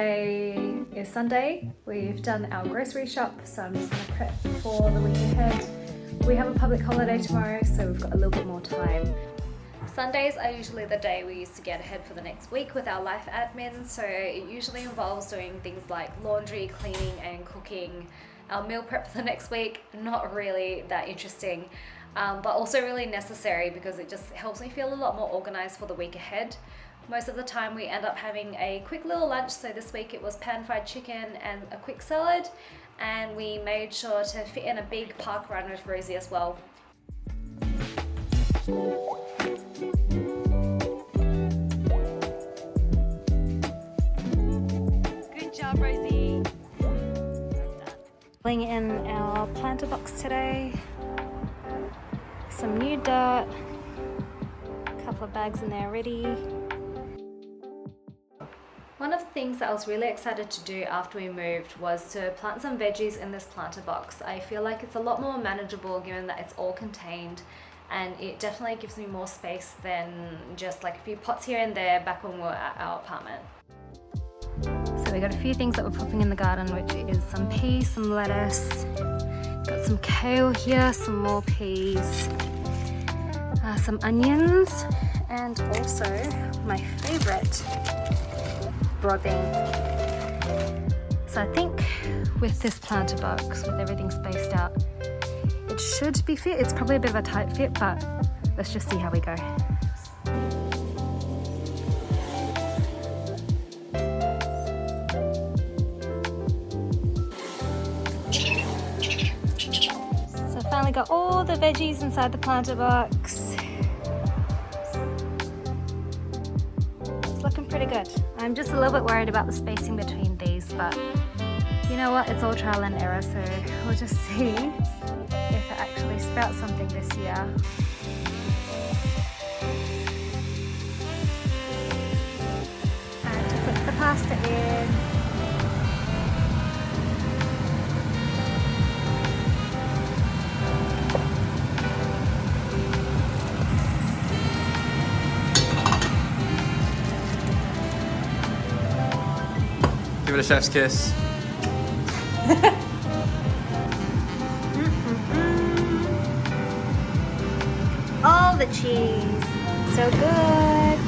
Today is Sunday. We've done our grocery shop, so I'm just going to prep for the week ahead. We have a public holiday tomorrow, so we've got a little bit more time. Sundays are usually the day we use to get ahead for the next week with our life admin, so it usually involves doing things like laundry, cleaning and cooking. Our meal prep for the next week, not really that interesting, but also really necessary because it just helps me feel a lot more organized for the week ahead. Most of the time we end up having a quick little lunch, so this week it was pan-fried chicken and a quick salad, and we made sure to fit in a big park run with Rosie as well. Good job, Rosie. Filling in our planter box today. Some new dirt, a couple of bags in there already. One of the things that I was really excited to do after we moved was to plant some veggies in this planter box. I feel like it's a lot more manageable given that it's all contained, and it definitely gives me more space than just like a few pots here and there back when we were at our apartment. So we got a few things that we're popping in the garden, which is some peas, some lettuce, got some kale here, some more peas, some onions, and also my favorite, broadbean. So I think with this planter box, with everything spaced out, it should be fit. It's probably a bit of a tight fit, but let's just see how we go. So I finally got all the veggies inside the planter box. It's looking pretty good. I'm just a little bit worried about the spacing between these, but you know what? It's all trial and error, so we'll just see if it actually sprouts something this year. And to put the pasta in. Give it a chef's kiss. All the cheese. So good.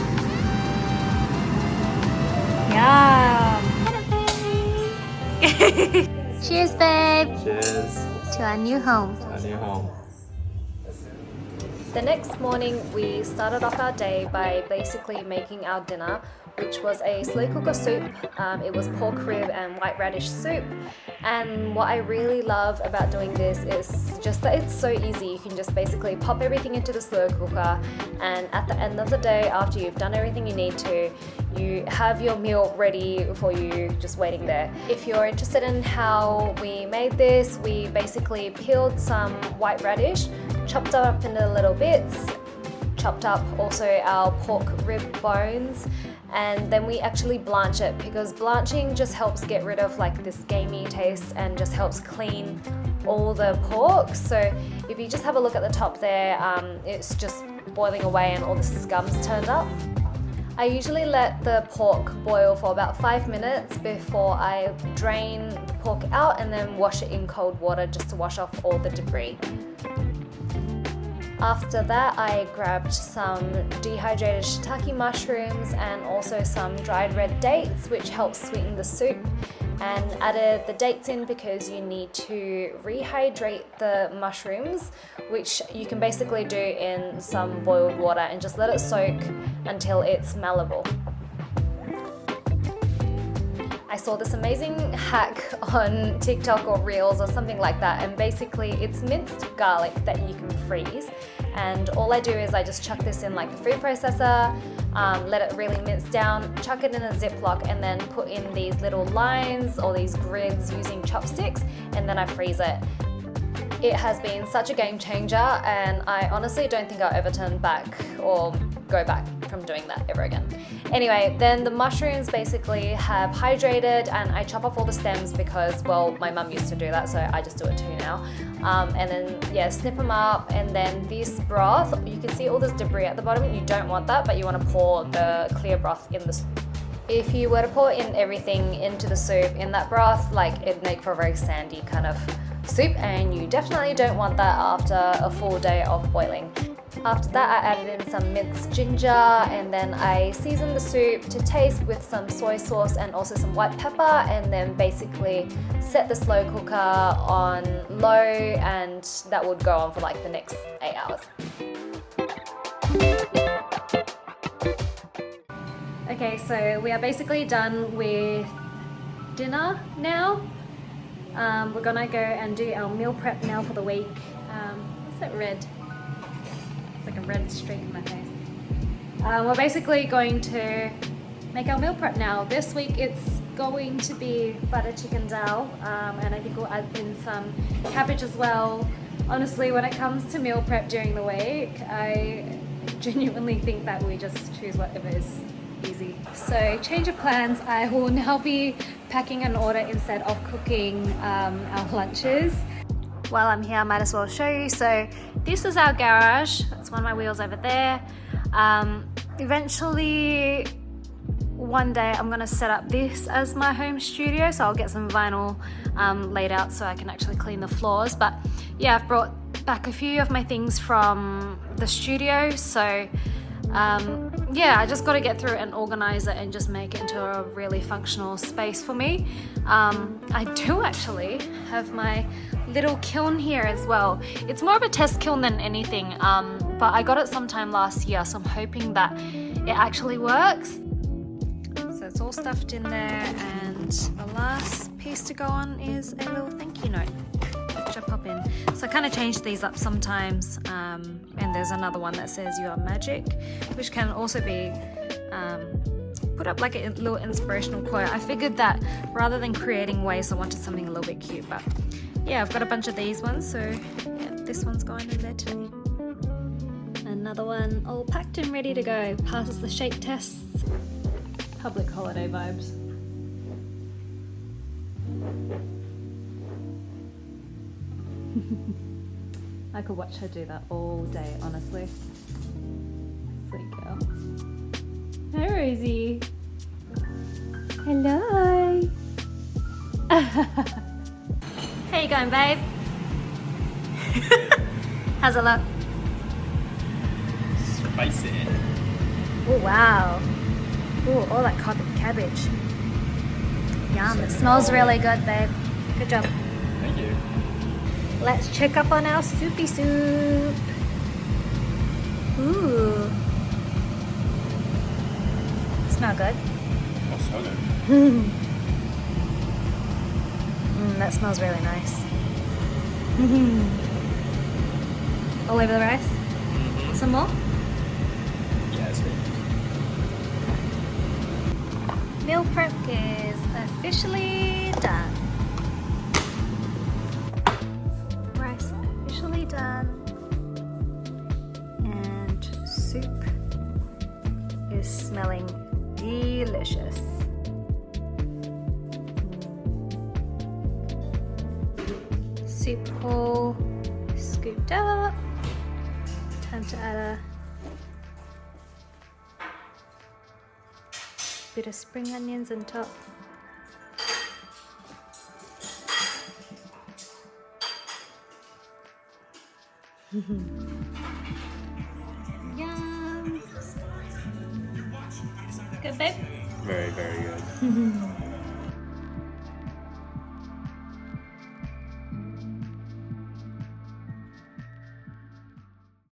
Yum. Cheers, babe. Cheers. To our new home. Our new home. The next morning, we started off our day by basically making our dinner, which was a slow cooker soup. It was pork rib and white radish soup. And what I really love about doing this is just that it's so easy. You can just basically pop everything into the slow cooker, and at the end of the day, after you've done everything you need to, you have your meal ready for you, just waiting there. If you're interested in how we made this, we basically peeled some white radish, chopped it up into little bits, chopped up also our pork rib bones, and then we actually blanch it because blanching just helps get rid of like this gamey taste and just helps clean all the pork. So if you just have a look at the top there, it's just boiling away and all the scum's turned up. I usually let the pork boil for about 5 minutes before I drain the pork out and then wash it in cold water just to wash off all the debris. After that, I grabbed some dehydrated shiitake mushrooms and also some dried red dates, which helps sweeten the soup, and added the dates in because you need to rehydrate the mushrooms, which you can basically do in some boiled water and just let it soak until it's malleable. I saw this amazing hack on TikTok or Reels or something like that, and basically it's minced garlic that you can freeze, and all I do is I just chuck this in like the food processor, let it really mince down, chuck it in a Ziploc, and then put in these little lines or these grids using chopsticks, and then I freeze it. It has been such a game changer, and I honestly don't think I'll ever turn back or go back from doing that ever again. Anyway, then the mushrooms basically have hydrated, and I chop off all the stems because, well, my mum used to do that, so I just do it too now. And then, yeah, snip them up, and then this broth, you can see all this debris at the bottom. You don't want that, but you want to pour the clear broth in the If you were to pour in everything into the soup in that broth, like it'd make for a very sandy kind of soup, and you definitely don't want that after a full day of boiling. After that, I added in some minced ginger, and then I seasoned the soup to taste with some soy sauce and also some white pepper, and then basically set the slow cooker on low, and that would go on for like the next 8 hours. Okay, so we are basically done with dinner now. We're gonna go and do our meal prep now for the week. What's that red? It's like a red streak in my face. We're basically going to make our meal prep now. This week it's going to be butter chicken dal, and I think we'll add in some cabbage as well. Honestly, when it comes to meal prep during the week, I genuinely think that we just choose whatever is easy. So change of plans, I will now be packing an order instead of cooking our lunches. While I'm here, I might as well show you. So this is our garage. That's one of my wheels over there. Eventually, one day I'm gonna set up this as my home studio. So I'll get some vinyl laid out so I can actually clean the floors. But yeah, I've brought back a few of my things from the studio. So yeah, I just got to get through and organize it and just make it into a really functional space for me. I do actually have my little kiln here as well. It's more of a test kiln than anything, but I got it sometime last year, so I'm hoping that it actually works. So it's all stuffed in there, and the last piece to go on is a little thank you note, which I pop in. So I kind of change these up sometimes, and there's another one that says you are magic, which can also be put up like a little inspirational quote. I figured that rather than creating waste, I wanted something a little bit cute. But yeah, I've got a bunch of these ones, so yeah, this one's going in there today. Another one all packed and ready to go, passes the shape tests. Public holiday vibes. I could watch her do that all day, honestly. Sweet girl. Hi, Rosie. Hello. How you going, babe? How's it look? Spicy. Oh, wow. Oh, all that cabbage. Yum. It smells really good, babe. Good job. Thank you. Let's check up on our soupy soup. Ooh. Smell good? Oh, so good. That smells really nice. All over the rice? Want some more? Yeah, it's good. Meal prep is officially done. Rice officially done. And soup is smelling delicious. Soup all scooped up. Time to add a bit of spring onions on top. Yum! Good, babe? Very, very good.